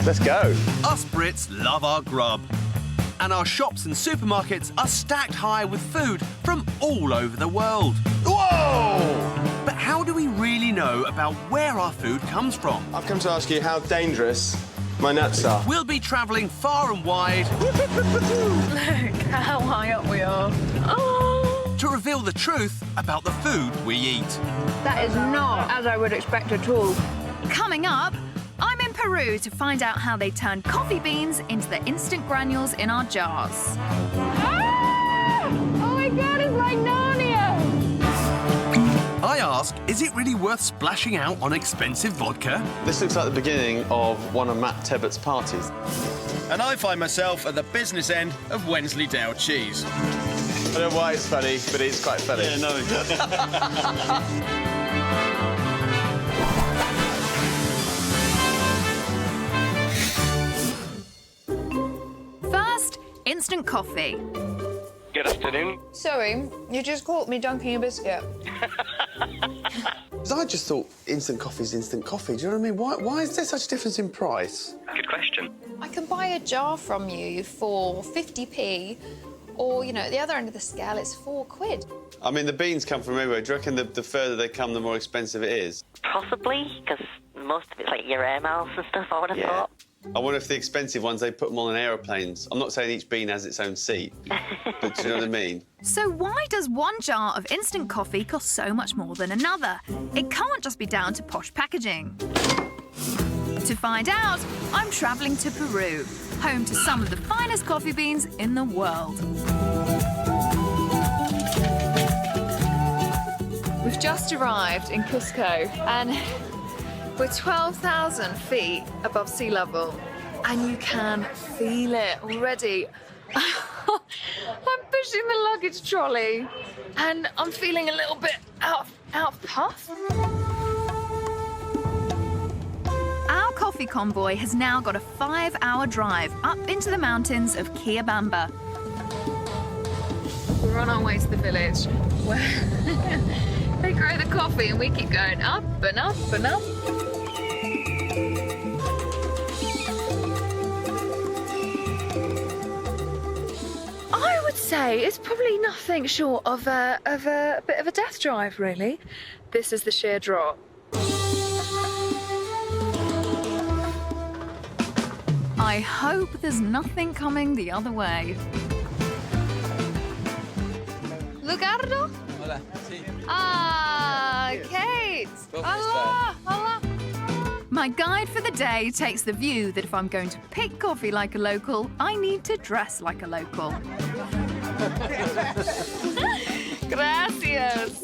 Let's go. Us Brits love our grub. And our shops and supermarkets are stacked high with food from all over the world. Whoa! But how do we really know about where our food comes from? I've come to ask you how dangerous my nuts are. We'll be travelling far and wide Look how high up we are. Oh! to reveal the truth about the food we eat. That is not as I would expect at all. Coming up, I'm in Peru to find out how they turn coffee beans into the instant granules in our jars. Ah! Oh my God, it's like Narnia! I ask, is it really worth splashing out on expensive vodka? This looks like the beginning of one of Matt Tebbutt's parties. And I find myself at the business end of Wensleydale cheese. I don't know why it's funny, but it's quite funny. Yeah, no. First, instant coffee. Good afternoon. Sorry, you just caught me dunking a biscuit. Because I just thought instant coffee is instant coffee. Do you know what I mean? Why is there such a difference in price? Good question. I can buy a jar from you for 50p, or, you know, at the other end of the scale, it's £4. I mean, the beans come from everywhere. Do you reckon the further they come, the more expensive it is? Possibly, because most of it's like your air miles and stuff, I would have thought. I wonder if the expensive ones, they put them on aeroplanes. I'm not saying each bean has its own seat, but do you know what I mean? So why does one jar of instant coffee cost so much more than another? It can't just be down to posh packaging. To find out, I'm travelling to Peru, home to some of the finest coffee beans in the world. We've just arrived in Cusco, and we're 12,000 feet above sea level, and you can feel it already. I'm pushing the luggage trolley, and I'm feeling a little bit out of puff. Our coffee convoy has now got a 5-hour drive up into the mountains of Quilton. We're on our way to the village where they grow the coffee, and we keep going up and up and up. I would say it's probably nothing short of a bit of a death drive, really. This is the sheer drop. I hope there's nothing coming the other way. Lugardo? Hola, sí. Ah, Kate! Hola, hola. My guide for the day takes the view that if I'm going to pick coffee like a local, I need to dress like a local. Gracias.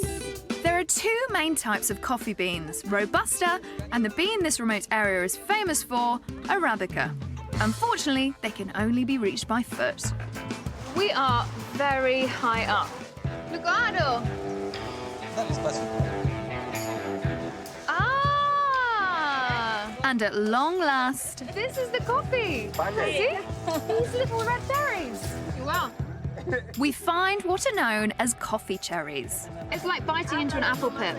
There are two main types of coffee beans, Robusta, and the bean this remote area is famous for, Arabica. Unfortunately, they can only be reached by foot. We are very high up. Lugardo! Dale espacio. Ah! And at long last, This is the coffee. See? These little red berries. Wow. we find what are known as coffee cherries. It's like biting into an apple pit.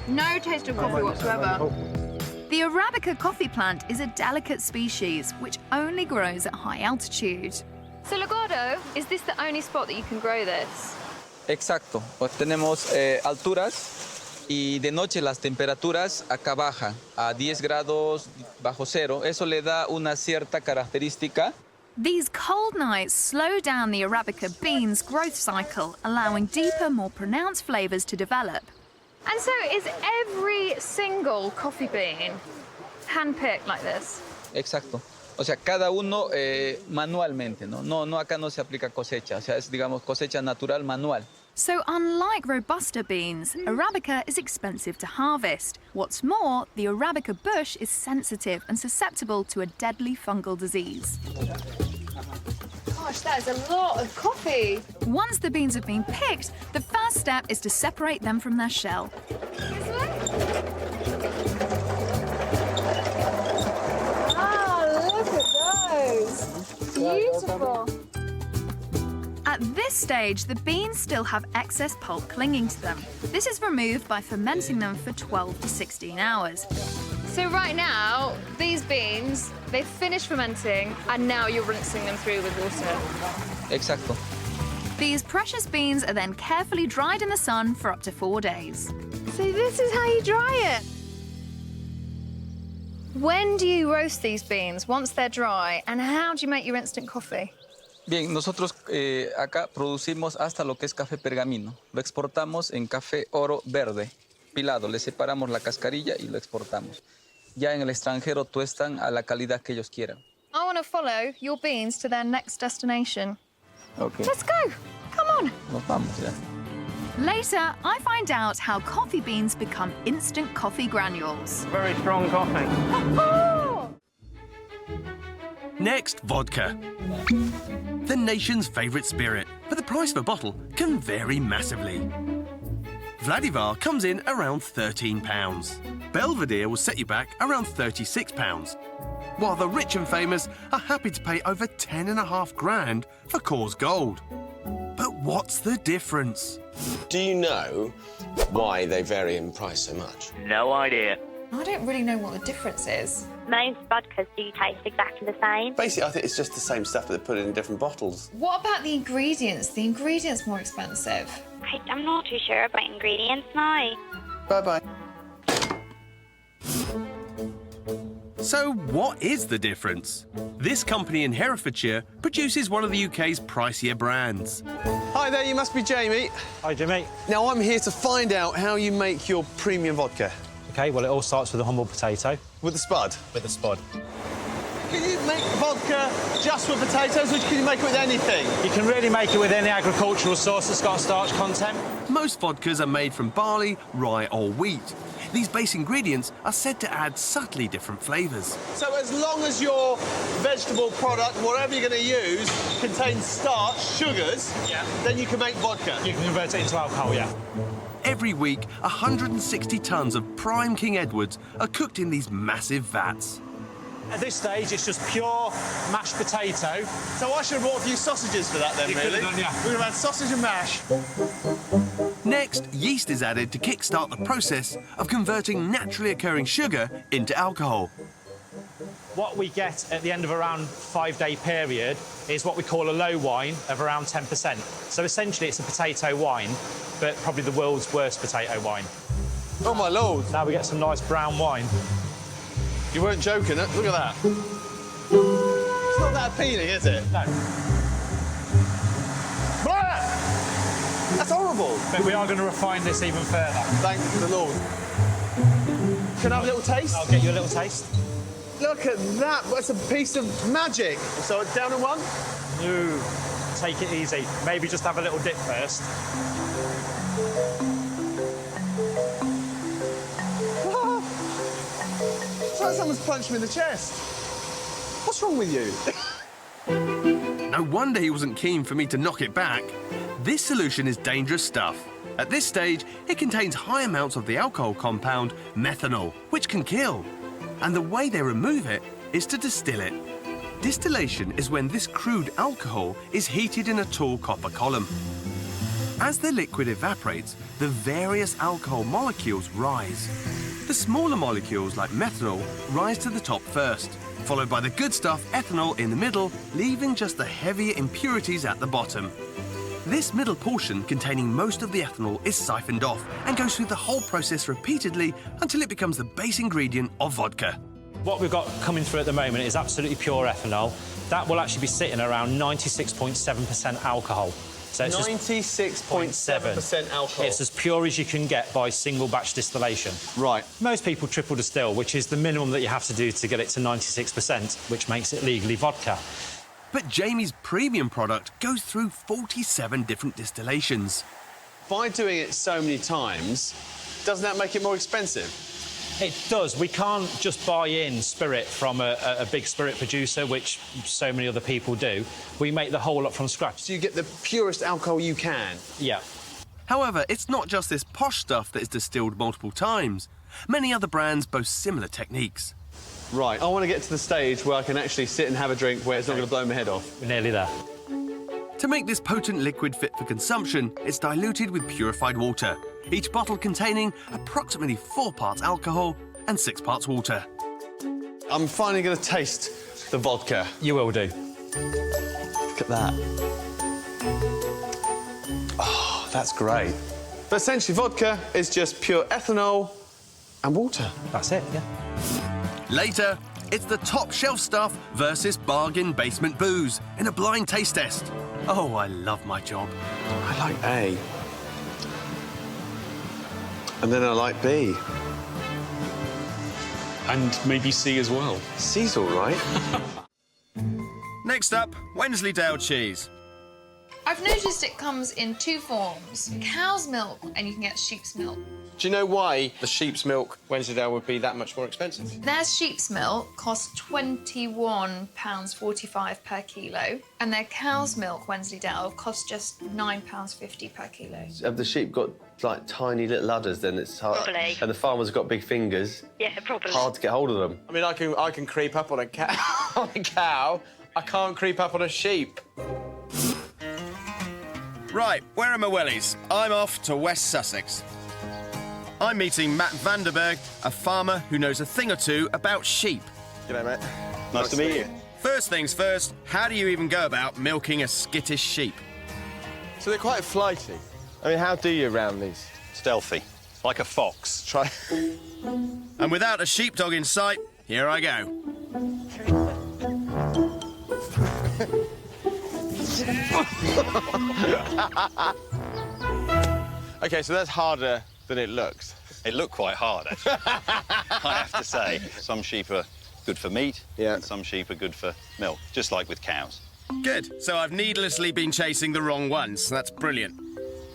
No taste of coffee whatsoever. The Arabica coffee plant is a delicate species which only grows at high altitude. So, Lugardo, is this the only spot that you can grow this? Exacto. Pues tenemos alturas y de noche las temperaturas acá bajan a 10 grados bajo cero. Eso le da una cierta característica. These cold nights slow down the Arabica bean's growth cycle, allowing deeper, more pronounced flavours to develop. And so, is every single coffee bean hand-picked like this? Exacto. O sea, cada uno manualmente, ¿no? No, acá no se aplica cosecha. O sea, es, digamos, cosecha natural manual. So unlike Robusta beans, Arabica is expensive to harvest. What's more, the Arabica bush is sensitive and susceptible to a deadly fungal disease. Gosh, that is a lot of coffee. Once the beans have been picked, the first step is to separate them from their shell. Wow, look at those. Beautiful. At this stage, the beans still have excess pulp clinging to them. This is removed by fermenting them for 12 to 16 hours. So right now, these beans, they've finished fermenting, and now you're rinsing them through with water. Exacto. These precious beans are then carefully dried in the sun for up to 4 days. So this is how you dry it. When do you roast these beans once they're dry, and how do you make your instant coffee? Bien, nosotros acá producimos hasta lo que es café pergamino. Lo exportamos en café oro verde, pilado. Le separamos la cascarilla y lo exportamos. Ya en el extranjero tuestan a la calidad que ellos quieran. I want to follow your beans to their next destination. Okay. Let's go. Come on. Nos vamos ya. Later, I find out how coffee beans become instant coffee granules. Very strong coffee. Next, vodka. The nation's favourite spirit, but the price of a bottle can vary massively. Vladivar comes in around £13. Belvedere will set you back around £36, while the rich and famous are happy to pay over 10.5 grand for Coors Gold. But what's the difference? Do you know why they vary in price so much? No idea. I don't really know what the difference is. Most vodkas do taste exactly the same. Basically, I think it's just the same stuff, but they put it in different bottles. What about the ingredients? The ingredients more expensive. I'm not too sure about ingredients now. Bye-bye. So what is the difference? This company in Herefordshire produces one of the UK's pricier brands. Hi there, you must be Jamie. Hi, Jimmy. Now, I'm here to find out how you make your premium vodka. OK, well, it all starts with a humble potato. With the spud? With a spud. Can you make vodka just with potatoes, or can you make it with anything? You can really make it with any agricultural source that's got a starch content. Most vodkas are made from barley, rye or wheat. These base ingredients are said to add subtly different flavours. So as long as your vegetable product, whatever you're going to use, contains starch, sugars, then you can make vodka. You can convert it into alcohol, yeah. Every week, 160 tonnes of prime King Edwards are cooked in these massive vats. At this stage, it's just pure mashed potato. So I should have bought a few sausages for that then, You really? could have done, yeah. We would have had sausage and mash. Next, yeast is added to kickstart the process of converting naturally occurring sugar into alcohol. What we get at the end of around 5-day period is what we call a low wine of around 10%. So essentially, it's a potato wine, but probably the world's worst potato wine. Oh, my Lord. Now we get some nice brown wine. You weren't joking, look at that. It's not that appealing, is it? No. That's horrible. But we are going to refine this even further. Thank the Lord. Can I have a little taste? I'll get you a little taste. Look at that. That's a piece of magic. So it's down in one? No. Take it easy. Maybe just have a little dip first. It's like someone's punched me in the chest. What's wrong with you? No wonder he wasn't keen for me to knock it back. This solution is dangerous stuff. At this stage, it contains high amounts of the alcohol compound methanol, which can kill. And the way they remove it is to distill it. Distillation is when this crude alcohol is heated in a tall copper column. As the liquid evaporates, the various alcohol molecules rise. The smaller molecules, like methanol, rise to the top first, followed by the good stuff, ethanol, in the middle, leaving just the heavier impurities at the bottom. This middle portion, containing most of the ethanol, is siphoned off and goes through the whole process repeatedly until it becomes the base ingredient of vodka. What we've got coming through at the moment is absolutely pure ethanol. That will actually be sitting around 96.7% alcohol. So it's 96.7% alcohol. It's as pure as you can get by single batch distillation. Right. Most people triple distill, which is the minimum that you have to do to get it to 96%, which makes it legally vodka. But Jamie's premium product goes through 47 different distillations. By doing it so many times, doesn't that make it more expensive? It does. We can't just buy in spirit from a big spirit producer, which so many other people do. We make the whole lot from scratch. So you get the purest alcohol you can? Yeah. However, it's not just this posh stuff that is distilled multiple times. Many other brands boast similar techniques. Right, I want to get to the stage where I can actually sit and have a drink where it's not going to blow my head off. We're nearly there. To make this potent liquid fit for consumption, it's diluted with purified water, each bottle containing approximately 4 parts alcohol, and 6 parts water. I'm finally going to taste the vodka. You will do. Look at that. Oh, that's great. But essentially, vodka is just pure ethanol and water. That's it, yeah. Later, it's the top shelf stuff versus bargain basement booze in a blind taste test. Oh, I love my job. I like A. And then I like B. And maybe C as well. C's all right. Next up, Wensleydale cheese. I've noticed it comes in 2 forms, cow's milk and you can get sheep's milk. Do you know why the sheep's milk Wensleydale would be that much more expensive? Their sheep's milk costs £21.45 per kilo, and their cow's milk Wensleydale costs just £9.50 per kilo. Have the sheep got, like, tiny little udders, then it's hard? Probably. And the farmers got big fingers. Yeah, probably. Hard to get hold of them. I mean, I can creep up on a cow. I can't creep up on a sheep. Right, where are my wellies? I'm off to West Sussex. I'm meeting Matt Vanderberg, a farmer who knows a thing or two about sheep. G'day, mate. Nice to meet you. First things first, how do you even go about milking a skittish sheep? So they're quite flighty. I mean, how do you round these? Stealthy, like a fox. Try. And without a sheepdog in sight, here I go. OK, so that's harder than it looks. It looked quite hard, actually. I have to say. Some sheep are good for meat, and some sheep are good for milk, just like with cows. Good, so I've needlessly been chasing the wrong ones. That's brilliant.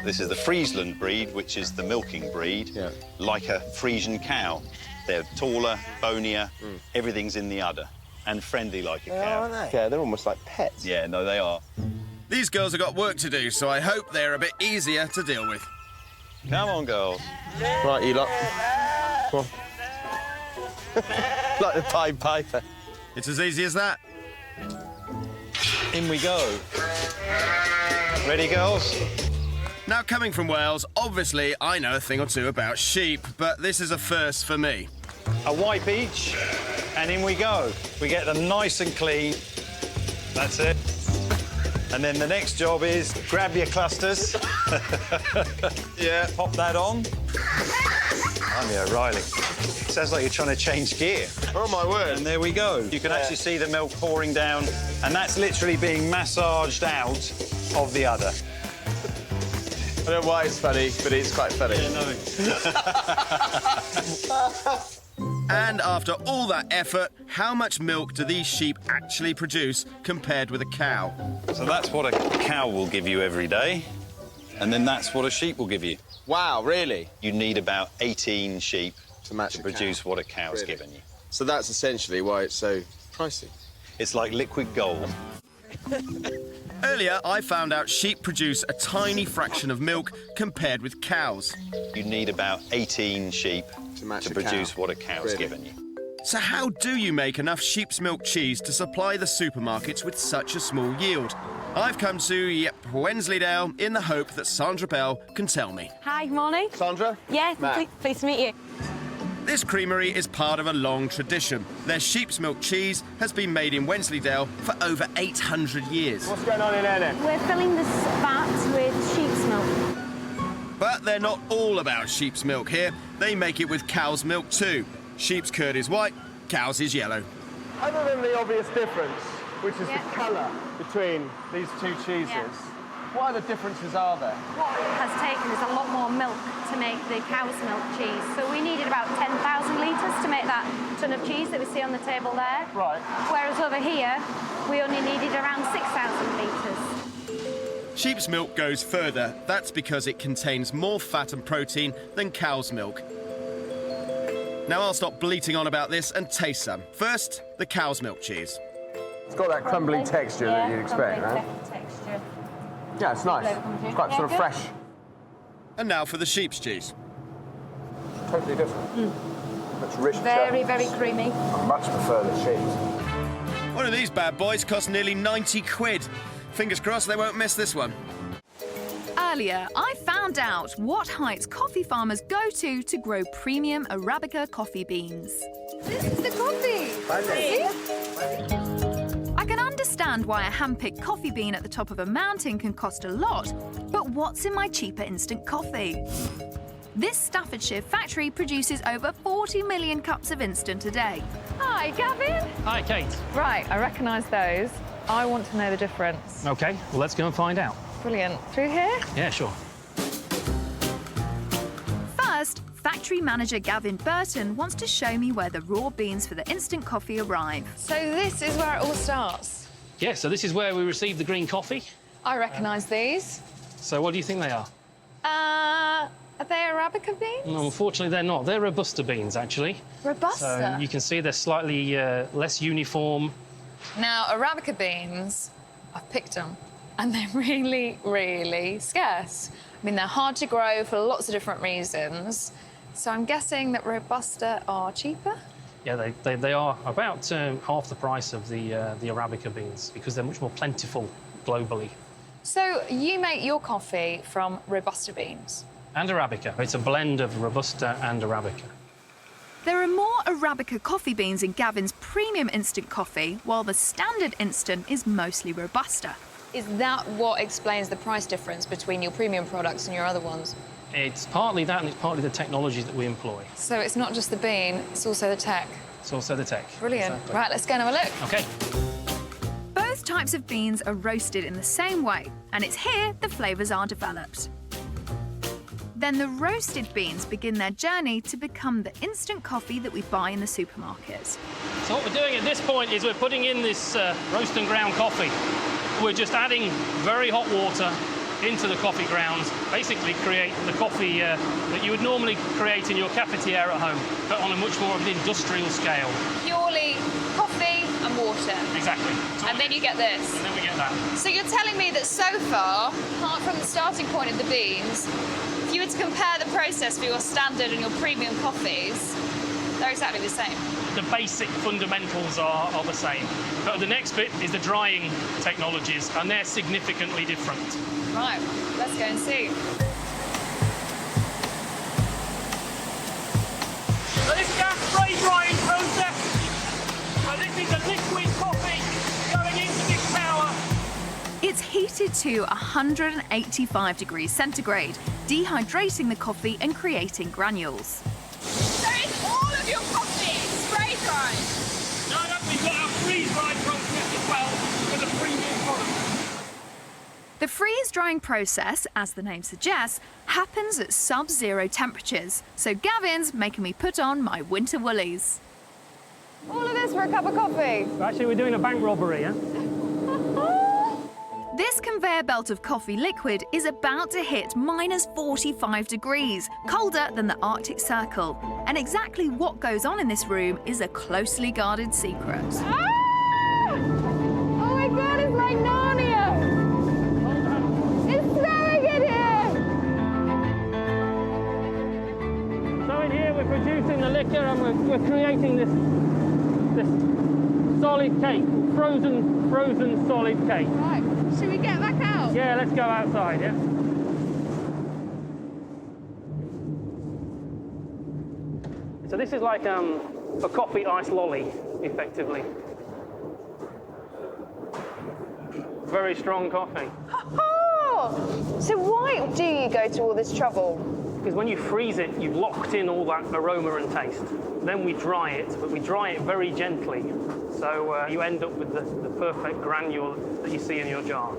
This is the Friesland breed, which is the milking breed, like a Frisian cow. They're taller, bonier, everything's in the udder, and friendly like a cow. Yeah, they're almost like pets. Yeah, no, they are. These girls have got work to do, so I hope they're a bit easier to deal with. Come on, girls. Right, you lot. Come on. Like the Pied Piper. It's as easy as that. In we go. Ready, girls? Now, coming from Wales, obviously I know a thing or two about sheep, but this is a first for me. A wipe each, and in we go. We get them nice and clean. That's it. And then the next job is grab your clusters. Yeah. Pop that on. I'm O'Reilly. Sounds like you're trying to change gear. Oh, my word. And there we go. You can actually see the milk pouring down, and that's literally being massaged out of the udder. I don't know why it's funny, but it's quite funny. Yeah, no. And after all that effort, how much milk do these sheep actually produce compared with a cow? So that's what a cow will give you every day, and then that's what a sheep will give you. Wow, really? You need about 18 sheep to match to produce what a cow's given you. So that's essentially why it's so pricey. It's like liquid gold. Earlier, I found out sheep produce a tiny fraction of milk compared with cows. You need about 18 sheep to produce what a cow's given you. So how do you make enough sheep's milk cheese to supply the supermarkets with such a small yield? I've come to, Wensleydale in the hope that Sandra Bell can tell me. Hi, morning. Sandra? Yeah, pleased to meet you. This creamery is part of a long tradition. Their sheep's milk cheese has been made in Wensleydale for over 800 years. What's going on in there then? We're filling this vat with sheep's milk. But they're not all about sheep's milk here. They make it with cow's milk too. Sheep's curd is white, cow's is yellow. Other than the obvious difference, which is the colour between these two cheeses, what other differences are there? What it has taken is a lot more milk to make the cow's milk cheese. So we needed about 10,000 litres to make that ton of cheese that we see on the table there. Right. Whereas over here, we only needed around 6,000 litres. Sheep's milk goes further. That's because it contains more fat and protein than cow's milk. Now I'll stop bleating on about this and taste some. First, the cow's milk cheese. It's got that crumbly texture that you'd expect, right? Texture. Yeah, it's nice. It's quite sort of fresh. And now for the sheep's cheese. Totally different. Much richer. Very, very creamy. I much prefer the cheese. One of these bad boys cost nearly 90 quid. Fingers crossed they won't miss this one. earlier, I found out what heights coffee farmers go to grow premium Arabica coffee beans. This is the coffee. See? I can understand why a hand-picked coffee bean at the top of a mountain can cost a lot, but what's in my cheaper instant coffee? This Staffordshire factory produces over 40 million cups of instant a day. Hi, Gavin. Hi, Kate. Right, I recognise those. I want to know the difference. OK, well, let's go and find out. Brilliant. Through here? Yeah, sure. First, factory manager Gavin Burton wants to show me where the raw beans for the instant coffee arrive. So this is where it all starts. Yeah, so this is where we receive the green coffee. I recognise these. So what do you think they are? Are they Arabica beans? No, unfortunately, they're not. They're Robusta beans, actually. Robusta? So you can see they're slightly less uniform. Now, Arabica beans, I've picked them, and they're really, really scarce. I mean, they're hard to grow for lots of different reasons. So I'm guessing that Robusta are cheaper? Yeah, they are about half the price of the Arabica beans because they're much more plentiful globally. So you make your coffee from Robusta beans? And Arabica. It's a blend of Robusta and Arabica. There are more Arabica coffee beans in Gavin's premium instant coffee, while the standard instant is mostly Robusta. Is that what explains the price difference between your premium products and your other ones? It's partly that and it's partly the technology that we employ. So it's not just the bean, it's also the tech. It's also the tech. Brilliant. Exactly. Right, let's go and have a look. OK. Both types of beans are roasted in the same way, and it's here the flavours are developed. Then the roasted beans begin their journey to become the instant coffee that we buy in the supermarket. So what we're doing at this point is we're putting in this roast and ground coffee. We're just adding very hot water into the coffee grounds, basically create the coffee that you would normally create in your cafetiere at home, but on a much more of an industrial scale. Purely coffee and water. Exactly. And then you get this. And then we get that. So you're telling me that so far, apart from the starting point of the beans, if you were to compare the process for your standard and your premium coffees, they're exactly the same. The basic fundamentals are the same. But the next bit is the drying technologies, and they're significantly different. Right, let's go and see. So this is our spray drying process. So this is a liquid coffee going into this tower. It's heated to 185 degrees centigrade, dehydrating the coffee and creating granules. So is all of your coffee spray dried? No, we've got our freeze-drying process as well for the premium product. The freeze-drying process, as the name suggests, happens at sub-zero temperatures, so Gavin's making me put on my winter woolies. All of this for a cup of coffee? Actually, we're doing a bank robbery, yeah? This conveyor belt of coffee liquid is about to hit minus 45 degrees, colder than the Arctic Circle. And exactly what goes on in this room is a closely guarded secret. Ah! Oh my God, it's like Narnia! It's snowing in here! So in here we're producing the liquor and we're creating this solid cake, frozen solid cake. Right, should we get back out? Yeah, let's go outside, yeah? So this is like a coffee ice lolly, effectively. Very strong coffee. Oh! So why do you go to all this trouble? Because when you freeze it, you've locked in all that aroma and taste. Then we dry it, but we dry it very gently. So you end up with the perfect granule that you see in your jar.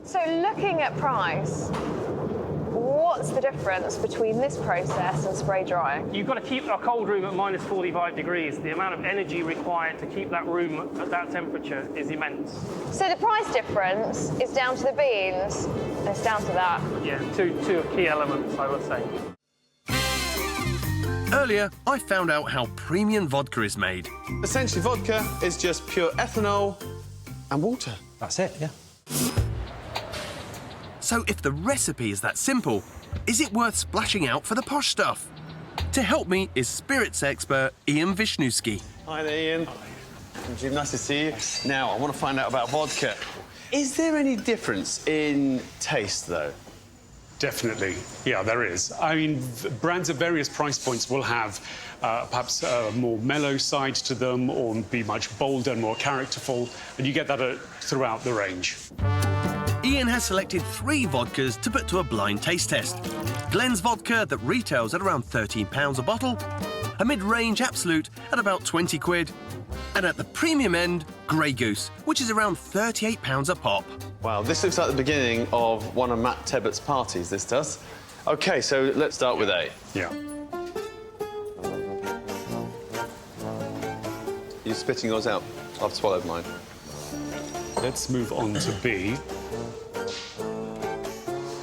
So looking at price, what's the difference between this process and spray drying? You've got to keep a cold room at minus 45 degrees. The amount of energy required to keep that room at that temperature is immense. So the price difference is down to the beans, and it's down to that. Yeah, two key elements, I would say. Earlier, I found out how premium vodka is made. Essentially, vodka is just pure ethanol and water. That's it, yeah. So if the recipe is that simple, is it worth splashing out for the posh stuff? To help me is spirits expert Ian Wisniewski. Hi there, Ian. Jim, nice to see you. Now, I want to find out about vodka. Is there any difference in taste, though? Definitely. Yeah, there is. I mean, brands at various price points will have perhaps a more mellow side to them or be much bolder and more characterful, and you get that throughout the range. Ian has selected 3 vodkas to put to a blind taste test. Glen's vodka that retails at around £13 a bottle, a mid-range Absolute at about 20 quid, and at the premium end, Grey Goose, which is around £38 a pop. Wow, this looks like the beginning of one of Matt Tebbutt's parties, this does. OK, so let's start with A. Yeah. You're spitting yours out. I've swallowed mine. Let's move on to B.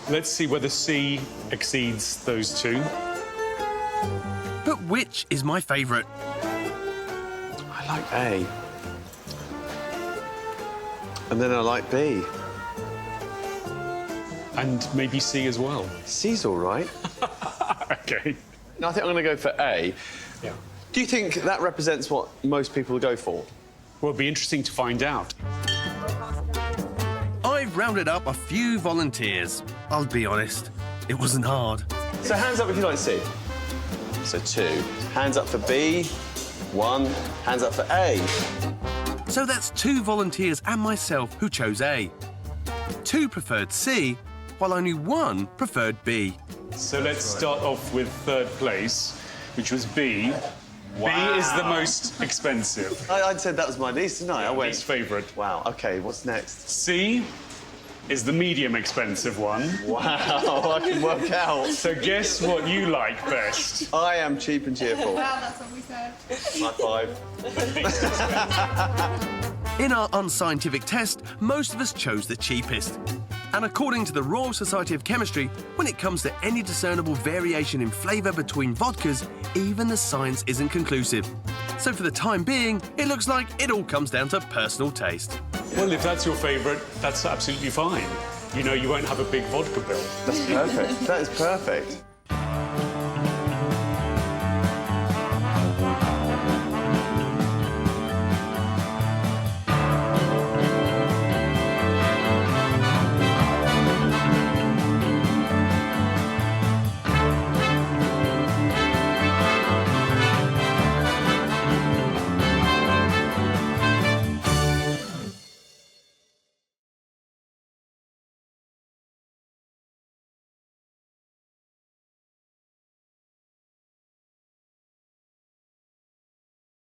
Let's see whether C exceeds those 2. But which is my favourite? I like A. And then I like B. And maybe C as well. C's all right. OK. No, I think I'm going to go for A. Yeah. Do you think that represents what most people go for? Well, it'll be interesting to find out. I've rounded up a few volunteers. I'll be honest, it wasn't hard. So hands up if you like C. So 2. Hands up for B. 1. Hands up for A. So that's 2 volunteers and myself who chose A. 2 preferred C, while only 1 preferred B. So let's start off with 3rd place, which was B. Wow. B is the most expensive. I'd said that was my least, didn't I? I went Least favourite. Wow, OK, what's next? C is the medium expensive one. Wow, I can work out. So guess what you like best? I am cheap and cheerful. Well, that's what we said. High 5. In our unscientific test, most of us chose the cheapest. And according to the Royal Society of Chemistry, when it comes to any discernible variation in flavour between vodkas, even the science isn't conclusive. So for the time being, it looks like it all comes down to personal taste. Well, if that's your favourite, that's absolutely fine. You know, you won't have a big vodka bill. That's perfect. That is perfect.